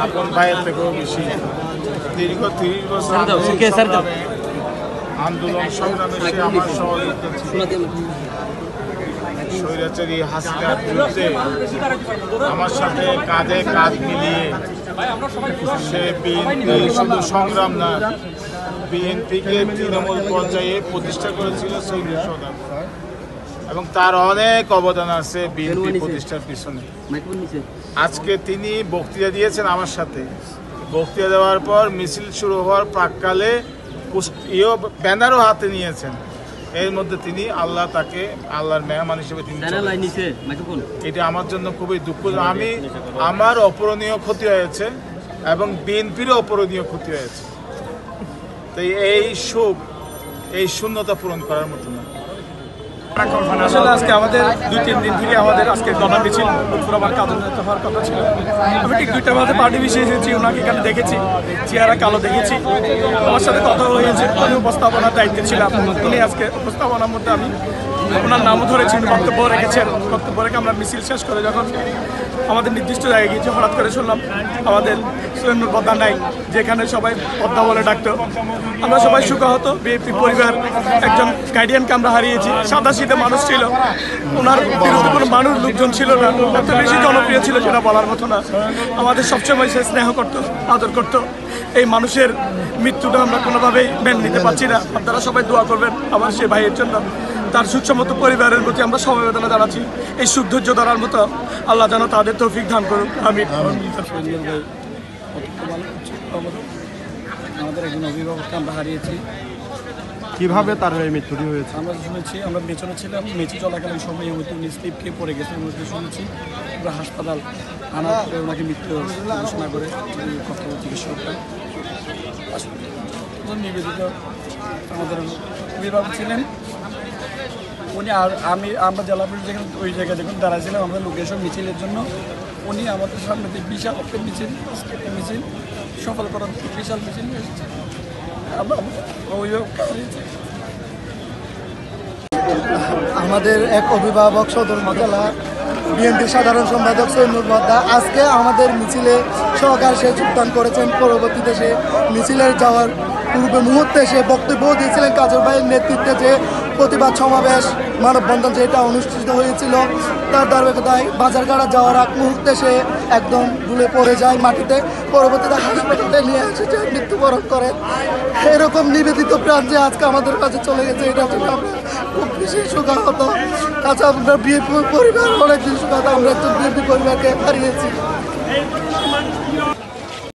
আপন ভাইয়ের থেকেও বেশি দীর্ঘ 30 বছর আন্দোলন সংগ্রামে সে আমার সহযোগিতা ছিল। স্বৈরাচারী হাসিনার বিরুদ্ধে আমার সাথে কাঁধে কাঁধ মিলিয়ে সে বিএনপি শুধু সংগ্রাম না, বিএনপিকে তৃণমূল পর্যায়ে প্রতিষ্ঠা করেছিল সৈনিক সদর, এবং তার অনেক অবদান আছে বিএনপি প্রতিষ্ঠার পিছনে। আজকে তিনি বক্তৃতা দিয়েছেন আমার সাথে। বক্তৃতা দেওয়ার পর মিছিল শুরু হওয়ার প্রাককালে ব্যানারও হাতে নিয়েছেন। এর মধ্যে তিনি তাকে আল্লাহর মেহমান হিসেবে তিনি, এটা আমার জন্য খুবই দুঃখ। আমার অপূরণীয় ক্ষতি হয়েছে এবং বিএনপিরও অপূরণীয় ক্ষতি হয়েছে। তাই এই শূন্যতা পূরণ করার মতো না। আসলে আজকে আমাদের 2-3 দিন থেকে আমাদের আজকে গণা মিছিল আমার কাজে হওয়ার কথা ছিল। আমি ঠিক 2টা বাজে পার্টি মিশে এসেছি, ওনাকে এখানে দেখেছি, চেহারা কালো দেখেছি, আমার সাথে কথা হয়েছে। আমি উপস্থাপনার দায়িত্বে ছিলাম। উনি আজকে উপস্থাপনার মধ্যে আমি ওনার নামও ধরেছি, বক্তব্য রেখেছেন। বক্তব্য রেখে আমরা মিছিল শেষ করে যখন আমাদের নির্দিষ্ট জায়গায় গিয়েছি, হঠাৎ করে শুনলাম আমাদের সৈন্য পদ্মা নাই, যেখানে সবাই পদ্মা বলে ডাকতো। আমরা সবাই শোকাহত। বিএনপি পরিবার একজন গার্ডিয়ানকে আমরা হারিয়েছি। সাদা শীতে মানুষ ছিল, ওনার বিরুদ্ধে কোনো লোকজন ছিল না, এত বেশি জনপ্রিয় ছিল যেটা বলার মতো না। আমাদের সবসময় সে স্নেহ করতো, আদর করতো। এই মানুষের মৃত্যুটা আমরা কোনোভাবেই মেনে নিতে পারছি না। আপনারা সবাই দোয়া করবেন আমার সেই ভাইয়ের জন্য। তার সুখসম্মত পরিবারের প্রতি আমরা সমবেদনা জানাচ্ছি। এই সুখ ধৈর্য ধরার মতো আল্লাহ যেন তাদের তৌফিক দান করুন। আমি আমাদের একজন অভিভাবককে আমরা হারিয়েছি। কিভাবে তার এই মৃত্যুটি হয়েছে আমরা শুনেছি, আমরা মেচনে ছিলাম, মেচে চলাকালীন সময় হয়তো উনি স্লিপ খেয়ে পড়ে গেছে। আমরা শুনেছি আমরা হাসপাতাল আনার পরে ওনাকে মৃত্যু ঘোষণা করে কর্তব্য চিকিৎসকরা নিবেদিত আমাদের অভিভাবক ছিলেন উনি। আর আমরা জেলা পুলিশ যেখানে ওই জায়গায় যখন দাঁড়াইছিলাম আমরা লোকেশন মিছিলের জন্য, উনি আমাদের সামনে বিশাল একটা মিছিল সফল করার বিশাল মিছিল নিয়ে এসেছে। আমাদের এক অভিভাবক সদর উপজেলা বিএনপির সাধারণ সম্পাদক সৈনুর বদ্দা আজকে আমাদের মিছিলে সহকারে সে যোগদান করেছেন। পরবর্তীতে সে মিছিলের যাওয়ার পূর্বে মুহূর্তে সে বক্তব্য দিয়েছিলেন কাজল ভাইয়ের নেতৃত্বে যে প্রতিবাদ সমাবেশ মানববন্ধন যেটা অনুষ্ঠিত হয়েছিল তার ধারাবাহিকতায় বাজারগাড়া যাওয়ার আগ মুহূর্তে সে একদম ঢুলে পড়ে যায় মাটিতে। পরবর্তীতে হাসপাতালে নিয়ে এসে সে মৃত্যুবরণ করেন। এরকম নিবেদিত প্রাণ যে আজকে আমাদের কাছে চলে গেছে, এটা জন্য আমরা খুব বেশি শোকাহত। আচ্ছা, আমরা বিএনপি পরিবার অনেক বেশি শোকাহত। আমরা একজন বিএনপি পরিবারকে হারিয়েছি।